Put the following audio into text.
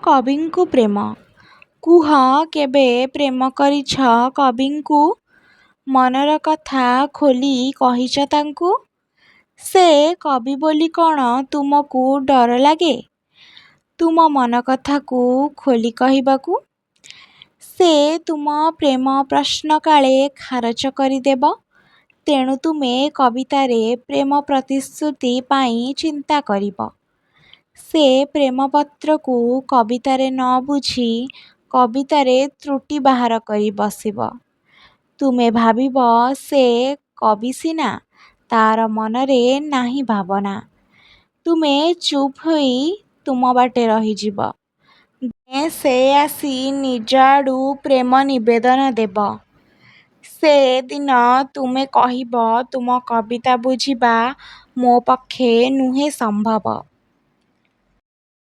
କବିଙ୍କୁ ପ୍ରେମ। କୁହ କେବେ ପ୍ରେମ କରିଛ କବିଙ୍କୁ? ମନର କଥା ଖୋଲି କହିଛ ତାଙ୍କୁ? ସେ କବି ବୋଲି କ'ଣ ତୁମକୁ ଡର ଲାଗେ ତୁମ ମନ କଥାକୁ ଖୋଲି କହିବାକୁ? ସେ ତୁମ ପ୍ରେମ ପ୍ରଶ୍ନ କାଳେ ଖାରଜ କରିଦେବ। ତେଣୁ ତୁମେ କବିତାରେ ପ୍ରେମ ପ୍ରତିଶ୍ରୁତି ପାଇଁ ଚିନ୍ତା କରିବ। ସେ ପ୍ରେମପତ୍ରକୁ କବିତାରେ ନ ବୁଝି କବିତାରେ ତ୍ରୁଟି ବାହାର କରି ବସିବ। ତୁମେ ଭାବିବ ସେ କବି ସିନା, ତା'ର ମନରେ ନାହିଁ ଭାବନା। ତୁମେ ଚୁପ୍ ହୋଇ ତୁମ ବାଟେ ରହିଯିବ। ଦିନେ ସେ ଆସି ନିଜ ଆଡ଼ୁ ପ୍ରେମ ନିବେଦନ ଦେବ। ସେ ଦିନ ତୁମେ କହିବ ତୁମ କବିତା ବୁଝିବା ମୋ ପକ୍ଷେ ନୁହେଁ ସମ୍ଭବ।